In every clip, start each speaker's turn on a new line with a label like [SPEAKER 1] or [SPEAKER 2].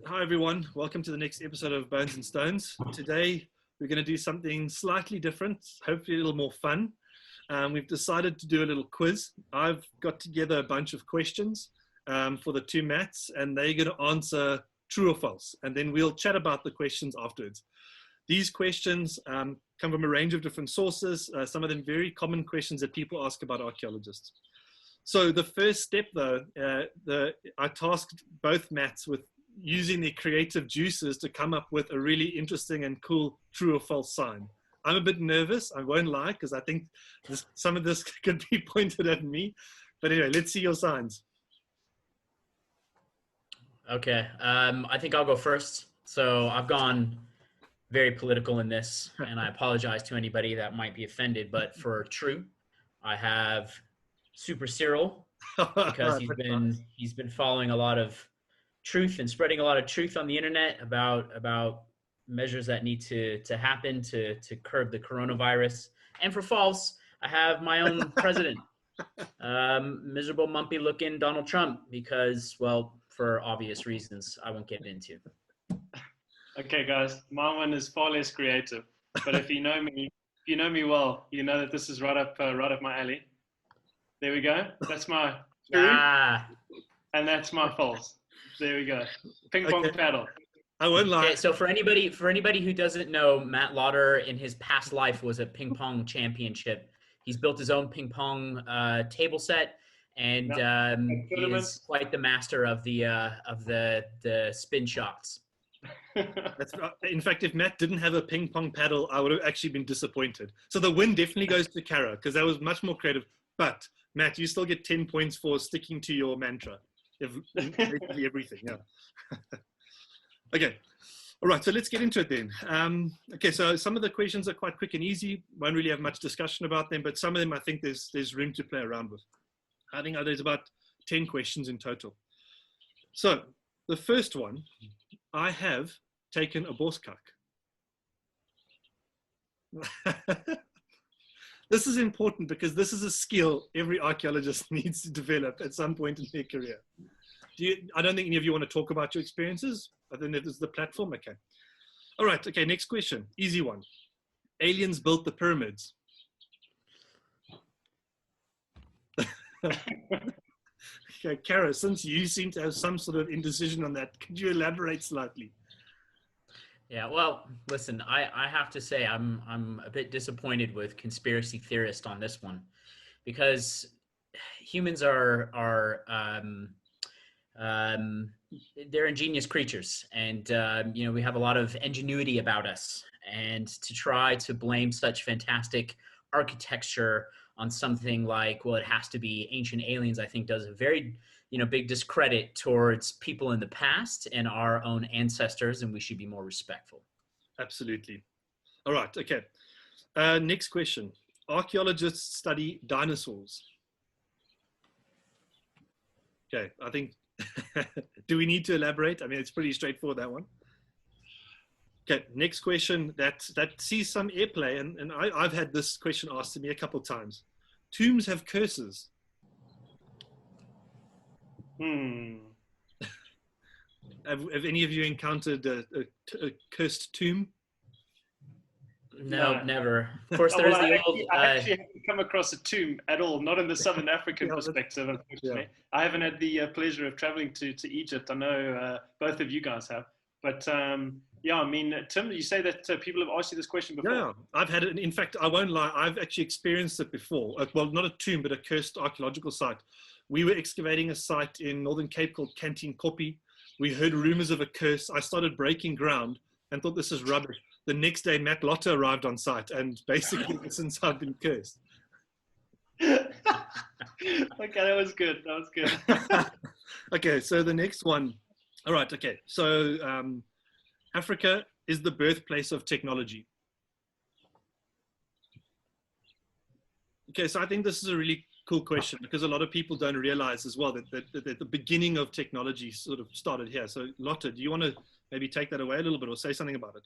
[SPEAKER 1] Hi everyone, welcome to the next episode of Bones and Stones. Today we're going to do something slightly different, hopefully a little more fun. We've decided to do a little quiz. I've got together a bunch of questions for the two Matts, and they're going to answer true or false, and then we'll chat about the questions afterwards. These questions come from a range of different sources, some of them very common questions that people ask about archaeologists. So the first step though, I tasked both Matts with using their creative juices to come up with a really interesting and cool true or false sign. I'm a bit nervous, I won't lie, because I think some of this could be pointed at me. But anyway, let's see your signs.
[SPEAKER 2] Okay, I think I'll go first. So I've gone very political in this, and I apologize to anybody that might be offended. But for true, I have Super Cyril because he's been following a lot of truth and spreading a lot of truth on the internet about measures that need to happen to curb the coronavirus. And for false, I have my own president, miserable, mumpy looking Donald Trump, because, well, for obvious reasons I won't get into.
[SPEAKER 3] Okay, guys, my one is far less creative, but if you know me, well, you know that this is right up my alley. There we go. That's my true, and that's my false. There we go. Ping pong paddle.
[SPEAKER 1] I won't lie.
[SPEAKER 2] Okay, so for anybody who doesn't know, Matt Lauder in his past life was a ping pong championship. He's built his own ping pong table set, and he is quite the master of the spin shots.
[SPEAKER 1] In fact, if Matt didn't have a ping pong paddle, I would have actually been disappointed. So the win definitely goes to Kara, because that was much more creative. But Matt, you still get 10 points for sticking to your mantra. Basically everything, yeah. Okay. All right, so let's get into it then. Okay, so some of the questions are quite quick and easy. Won't really have much discussion about them, but some of them I think there's room to play around with. I think there's about 10 questions in total. So the first one, I have taken a borskak. This is important because this is a skill every archaeologist needs to develop at some point in their career. I don't think any of you want to talk about your experiences. I think that is the platform. Okay. All right. Okay. Next question. Easy one. Aliens built the pyramids. Okay, Kara, since you seem to have some sort of indecision on that, could you elaborate slightly?
[SPEAKER 2] Yeah, well, listen, I have to say I'm a bit disappointed with conspiracy theorists on this one, because humans are they're ingenious creatures, and we have a lot of ingenuity about us, and to try to blame such fantastic architecture on something like, well, it has to be ancient aliens, I think does a very big discredit towards people in the past and our own ancestors, and we should be more respectful.
[SPEAKER 1] Absolutely. All right. Okay. Next question. Archaeologists study dinosaurs. Okay. I think, do we need to elaborate? I mean, it's pretty straightforward, that one. Okay. Next question that sees some airplay, and I've had this question asked to me a couple of times. Tombs have curses. Have any of you encountered a cursed tomb?
[SPEAKER 2] No, never. Of course, there's the old.
[SPEAKER 3] I actually haven't come across a tomb at all, not in the Southern African perspective, unfortunately. Yeah. I haven't had the pleasure of traveling to Egypt. I know both of you guys have. But yeah, I mean, Tim, you say that people have asked you this question before.
[SPEAKER 1] Yeah, I've had it. In fact, I won't lie, I've actually experienced it before. Well, not a tomb, but a cursed archaeological site. We were excavating a site in Northern Cape called Canteen Koppie. We heard rumors of a curse. I started breaking ground and thought this is rubbish. The next day, Matt Lotter arrived on site, and basically since I've been cursed.
[SPEAKER 3] Okay, that was good. That was good.
[SPEAKER 1] Okay, so the next one. All right, okay. So Africa is the birthplace of technology. Okay, so I think this is a really cool question, because a lot of people don't realize as well that the beginning of technology sort of started here. So Lotte, do you want to maybe take that away a little bit or say something about it?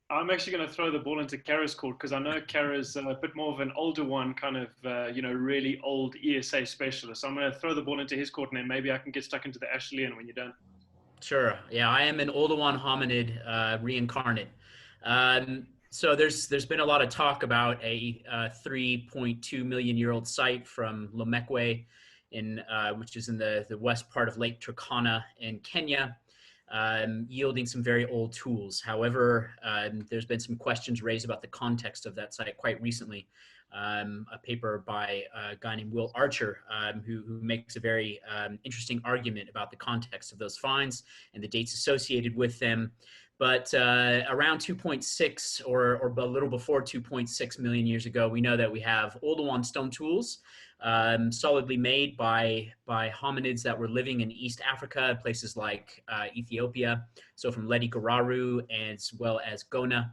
[SPEAKER 3] I'm actually going to throw the ball into Kara's court, because I know Kara's a bit more of an older one, kind of, really old ESA specialist. So I'm going to throw the ball into his court, and then maybe I can get stuck into the Ashley when you're done.
[SPEAKER 2] Sure. Yeah, I am an Oldowan hominid reincarnate. So there's been a lot of talk about a 3.2 million year old site from Lomekwe, which is in the west part of Lake Turkana in Kenya, yielding some very old tools. However, there's been some questions raised about the context of that site quite recently. A paper by a guy named Will Archer, who makes a very interesting argument about the context of those finds and the dates associated with them. But around 2.6 or a little before 2.6 million years ago, we know that we have Oldowan stone tools, solidly made by hominids that were living in East Africa, places like Ethiopia. So from Ledi Gararu as well as Gona,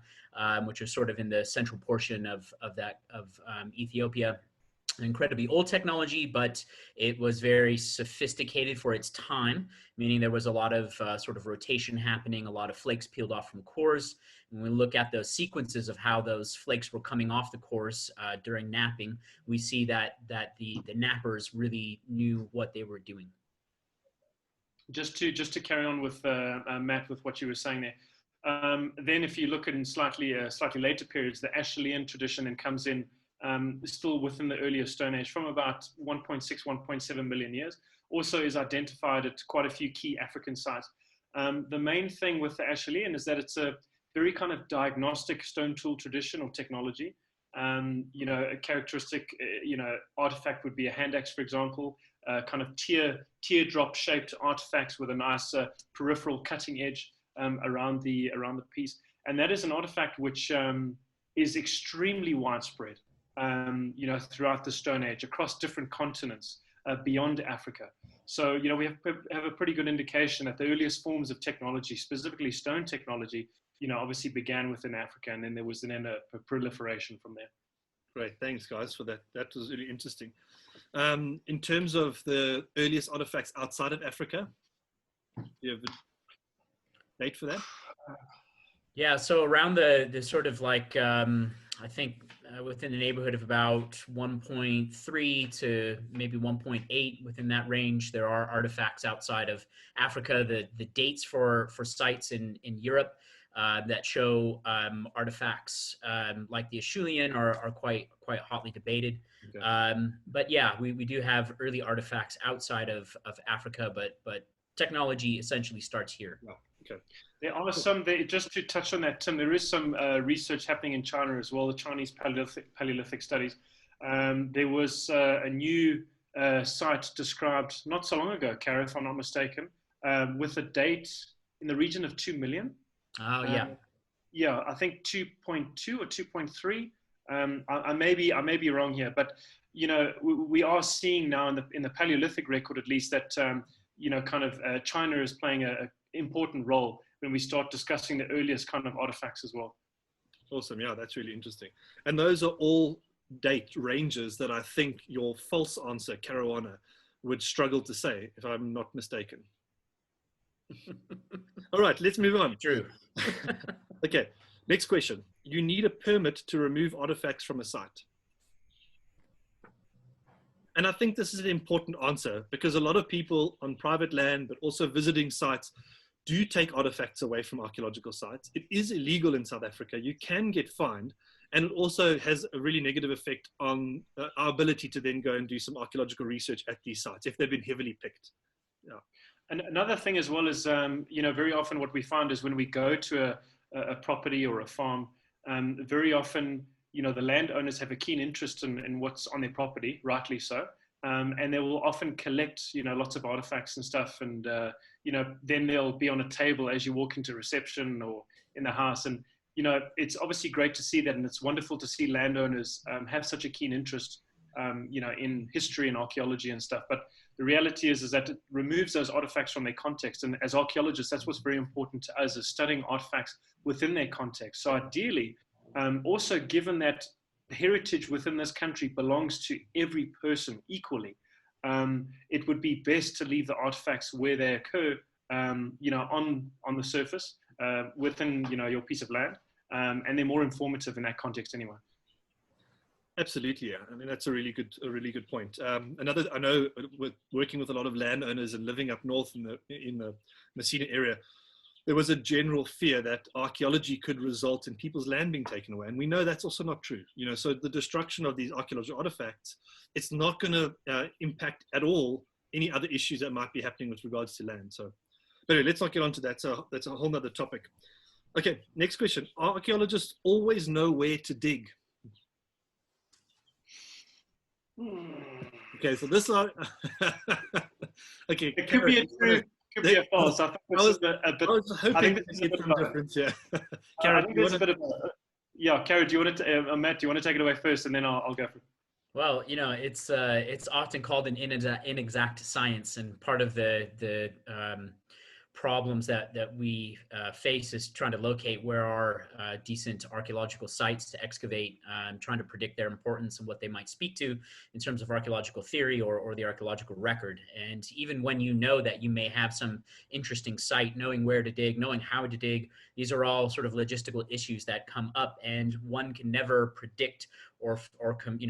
[SPEAKER 2] which are sort of in the central portion of Ethiopia. Incredibly old technology, but it was very sophisticated for its time, meaning there was a lot of sort of rotation happening, a lot of flakes peeled off from cores. When we look at those sequences of how those flakes were coming off the cores during napping, we see that the nappers really knew what they were doing.
[SPEAKER 3] Just to carry on with Matt, with what you were saying there. Then if you look in slightly later periods, the Acheulean tradition then comes in, still within the earlier Stone Age, from about 1.6, 1.7 million years. Also is identified at quite a few key African sites. The main thing with the Acheulean is that it's a very kind of diagnostic stone tool tradition or technology. A characteristic, artifact would be a hand axe, for example, kind of teardrop shaped artifacts with a nice peripheral cutting edge around the piece. And that is an artifact which is extremely widespread, throughout the Stone Age, across different continents, beyond Africa. So, we have a pretty good indication that the earliest forms of technology, specifically stone technology, obviously began within Africa, and then there was then a proliferation from there.
[SPEAKER 1] Great, thanks guys for that. That was really interesting. In terms of the earliest artifacts outside of Africa, do you have a date for that?
[SPEAKER 2] Yeah, so around the sort of like, I think within the neighborhood of about 1.3 to maybe 1.8, within that range, there are artifacts outside of Africa. The dates for sites in Europe that show artifacts like the Acheulean are quite hotly debated. Okay. But yeah, we do have early artifacts outside of Africa, but technology essentially starts here.
[SPEAKER 1] Oh, okay.
[SPEAKER 3] There are some, just to touch on that, Tim, there is some research happening in China as well, the Chinese Paleolithic studies. There was a new site described not so long ago, Kara, if I'm not mistaken, with a date in the region of 2 million.
[SPEAKER 2] Oh, yeah.
[SPEAKER 3] Yeah, I think 2.2 or 2.3. I may be wrong here, but we are seeing now in the Paleolithic record, at least, that China is playing an important role when we start discussing the earliest kind of artifacts as well.
[SPEAKER 1] Awesome, yeah, that's really interesting. And those are all date ranges that I think your false answer, Caruana, would struggle to say, if I'm not mistaken. All right, let's move on.
[SPEAKER 2] True.
[SPEAKER 1] Okay, next question. You need a permit to remove artifacts from a site. And I think this is an important answer because a lot of people on private land, but also visiting sites, do take artifacts away from archaeological sites. It is illegal in South Africa. You can get fined, and it also has a really negative effect on our ability to then go and do some archaeological research at these sites if they've been heavily picked. Yeah.
[SPEAKER 3] And another thing as well is, very often what we find is when we go to a property or a farm, very often, the landowners have a keen interest in what's on their property, rightly so. And they will often collect, lots of artifacts and stuff. And, then they'll be on a table as you walk into reception or in the house. And, it's obviously great to see that. And it's wonderful to see landowners have such a keen interest, in history and archaeology and stuff. But the reality is that it removes those artifacts from their context. And as archaeologists, that's what's very important to us, is studying artifacts within their context. So ideally, also given that heritage within this country belongs to every person equally, it would be best to leave the artifacts where they occur, on the surface, within, your piece of land, and they're more informative in that context anyway.
[SPEAKER 1] Absolutely, yeah. I mean, that's a really good point. Another, I know, with working with a lot of landowners and living up north in the Messina area, there was a general fear that archaeology could result in people's land being taken away, and we know that's also not true. You know, so the destruction of these archaeological artifacts, it's not going to impact at all any other issues that might be happening with regards to land. So, but anyway, let's not get onto that. So that's a whole nother topic. Okay, next question. Archaeologists always know where to dig. Okay, so this are okay.
[SPEAKER 3] It could be a true, could be a false. I think this is a bit.
[SPEAKER 1] I was hoping
[SPEAKER 3] I think
[SPEAKER 1] to
[SPEAKER 3] this is a
[SPEAKER 1] get
[SPEAKER 3] bit
[SPEAKER 1] some difference. Yeah,
[SPEAKER 3] I think there's a bit of. Yeah, Kara, do you want to? Matt, do you want to take it away first, and then I'll go for it.
[SPEAKER 2] Well, you know, it's often called an inexact science, and part of the problems that we face is trying to locate where are decent archaeological sites to excavate, trying to predict their importance and what they might speak to in terms of archaeological theory or the archaeological record. And even when you know that you may have some interesting site, knowing where to dig, knowing how to dig, these are all sort of logistical issues that come up, and one can never predict or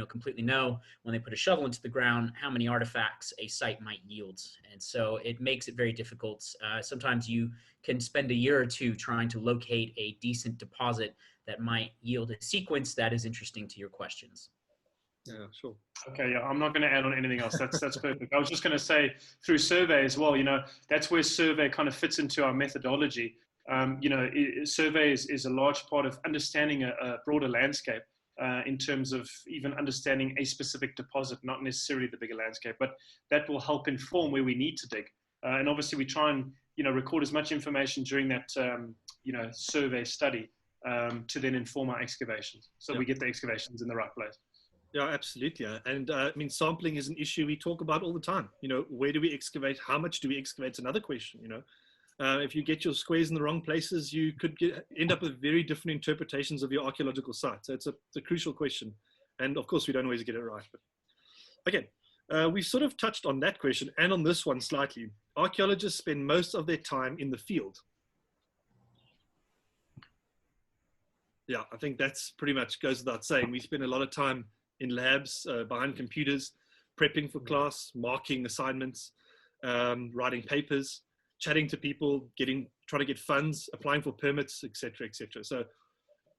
[SPEAKER 2] completely know when they put a shovel into the ground how many artifacts a site might yield. And so it makes it very difficult. Sometimes you can spend a year or two trying to locate a decent deposit that might yield a sequence that is interesting to your questions.
[SPEAKER 1] Yeah, sure.
[SPEAKER 3] Okay, yeah, I'm not going to add on anything else. That's perfect. I was just going to say through survey as well, you know, that's where survey kind of fits into our methodology. You know, survey is a large part of understanding a broader landscape. In terms of even understanding a specific deposit, not necessarily the bigger landscape, but that will help inform where we need to dig. And obviously we try and, you know, record as much information during that, you know, survey study to then inform our excavations. So we get the excavations in the right place.
[SPEAKER 1] Yeah, absolutely. And I mean, sampling is an issue we talk about all the time. You know, where do we excavate? How much do we excavate? It's another question, you know. If you get your squares in the wrong places, you could end up with very different interpretations of your archaeological site. So it's a crucial question. And of course, we don't always get it right. But okay, we sort of touched on that question and on this one slightly. Archaeologists spend most of their time in the field. Yeah, I think that's pretty much goes without saying. We spend a lot of time in labs, behind computers, prepping for class, marking assignments, writing papers, chatting to people, trying to get funds, applying for permits, etc., etc. So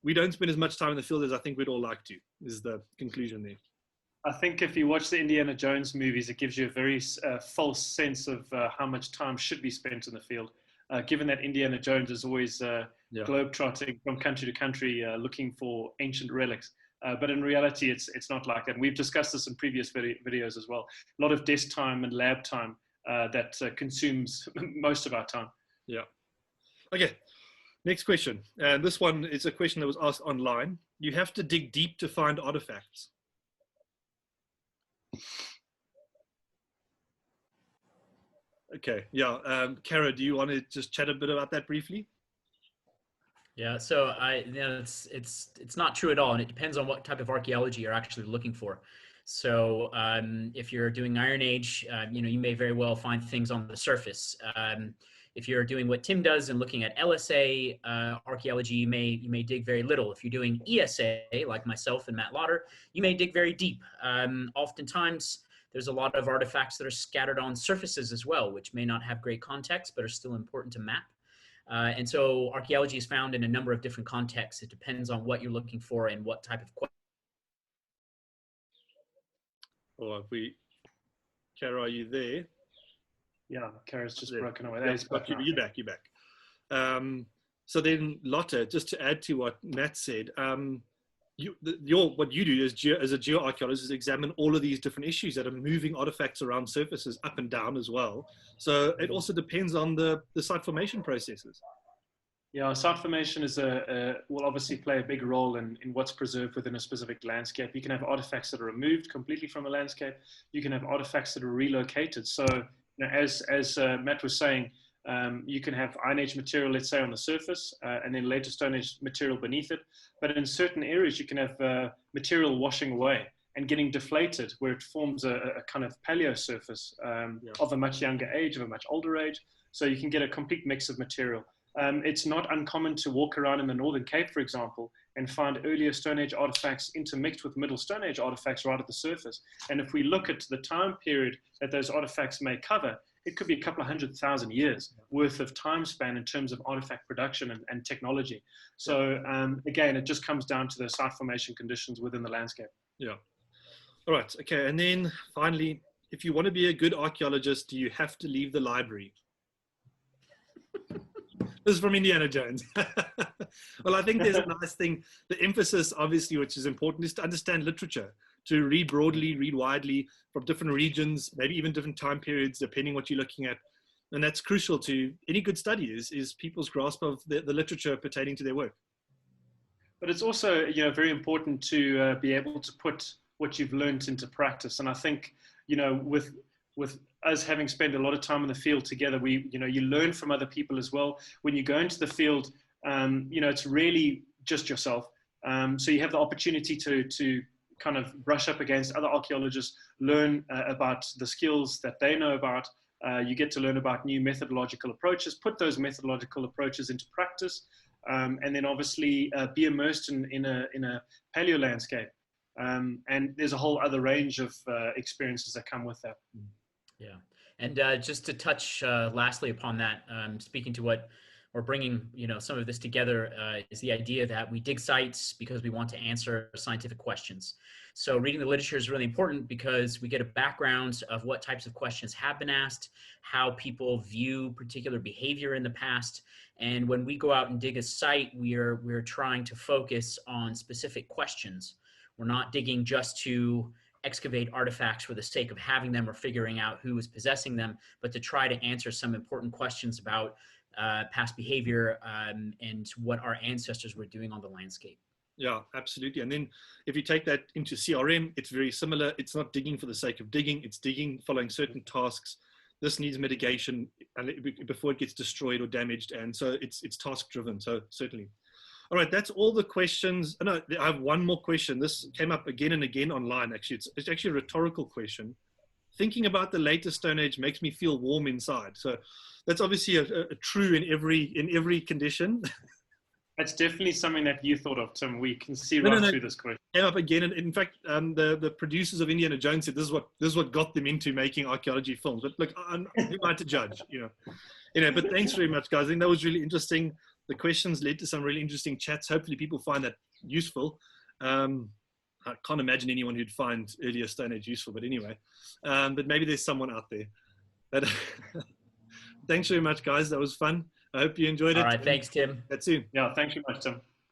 [SPEAKER 1] we don't spend as much time in the field as I think we'd all like to, is the conclusion there.
[SPEAKER 3] I think if you watch the Indiana Jones movies, it gives you a very false sense of how much time should be spent in the field, given that Indiana Jones is always globe-trotting from country to country looking for ancient relics. But in reality, it's not like that. And we've discussed this in previous videos as well. A lot of desk time and lab time that consumes most of our time.
[SPEAKER 1] Yeah. Okay. Next question. And this one is a question that was asked online. You have to dig deep to find artifacts. Okay. Yeah. Kara, do you want to just chat a bit about that briefly?
[SPEAKER 2] Yeah, so it's not true at all, and it depends on what type of archaeology you're actually looking for. So if you're doing Iron Age, you may very well find things on the surface. If you're doing what Tim does and looking at LSA archaeology, you may dig very little. If you're doing ESA, like myself and Matt Lauder, you may dig very deep. Oftentimes, there's a lot of artifacts that are scattered on surfaces as well, which may not have great context, but are still important to map. And so archaeology is found in a number of different contexts. It depends on what you're looking for and what type of question.
[SPEAKER 1] Or Kara, are you there?
[SPEAKER 3] Yeah, Kara's just
[SPEAKER 1] there.
[SPEAKER 3] broken away.
[SPEAKER 1] Yeah, you're back. So then, Lotte, just to add to what Matt said, what you do as a geoarchaeologist is examine all of these different issues that are moving artifacts around surfaces up and down as well. So it also depends on the site formation processes.
[SPEAKER 3] Yeah, site formation will obviously play a big role in what's preserved within a specific landscape. You can have artifacts that are removed completely from a landscape. You can have artifacts that are relocated. So, as Matt was saying, you can have Iron Age material, let's say, on the surface, and then later Stone Age material beneath it. But in certain areas, you can have material washing away and getting deflated, where it forms a kind of paleo surface of a much younger age, of a much older age. So you can get a complete mix of material. it's not uncommon to walk around in the Northern Cape, for example, and find earlier Stone Age artifacts intermixed with Middle Stone Age artifacts right at the surface. And if we look at the time period that those artifacts may cover, it could be a couple of 100,000 years worth of time span in terms of artifact production and technology. So again, it just comes down to the site formation conditions within the landscape.
[SPEAKER 1] Yeah. All right. Okay. And then finally, if you want to be a good archaeologist, do you have to leave the library? This is from Indiana Jones. Well, I think there's a nice thing. The emphasis, obviously, which is important, is to understand literature, to read broadly, read widely from different regions, maybe even different time periods, depending what you're looking at. And that's crucial to any good study is people's grasp of the literature pertaining to their work.
[SPEAKER 3] But it's also, very important to be able to put what you've learned into practice. And I think, with us having spent a lot of time in the field together, you learn from other people as well. When you go into the field, it's really just yourself. So you have the opportunity to kind of brush up against other archaeologists, learn about the skills that they know about. You get to learn about new methodological approaches, put those methodological approaches into practice, and then obviously be immersed in a paleo landscape. And there's a whole other range of experiences that come with that.
[SPEAKER 2] Yeah. And just to touch lastly upon that, speaking to what we're bringing, some of this together is the idea that we dig sites because we want to answer scientific questions. So reading the literature is really important because we get a background of what types of questions have been asked, how people view particular behavior in the past. And when we go out and dig a site, we're trying to focus on specific questions. We're not digging just to excavate artifacts for the sake of having them or figuring out who is possessing them, but to try to answer some important questions about past behavior and what our ancestors were doing on the landscape.
[SPEAKER 1] Yeah, absolutely. And then if you take that into CRM, it's very similar. It's not digging for the sake of digging. It's digging following certain tasks. This needs mitigation before it gets destroyed or damaged. And so it's task driven. So certainly. All right, that's all the questions. No, I have one more question. This came up again and again online. Actually, it's actually a rhetorical question. Thinking about the latest Stone Age makes me feel warm inside. So that's obviously a true in every condition.
[SPEAKER 3] That's definitely something that you thought of, Tim. We can see right through this question.
[SPEAKER 1] Came up again, and in fact, the producers of Indiana Jones said this is what got them into making archaeology films. But look, I'm not to judge, But thanks very much, guys. I think that was really interesting. The questions led to some really interesting chats. Hopefully, people find that useful. I can't imagine anyone who'd find earlier Stone Age useful, but anyway, but maybe there's someone out there. But thanks very much, guys. That was fun. I hope you enjoyed it.
[SPEAKER 2] All right, thanks, Tim.
[SPEAKER 1] That's soon.
[SPEAKER 3] Yeah, thanks very much, Tim.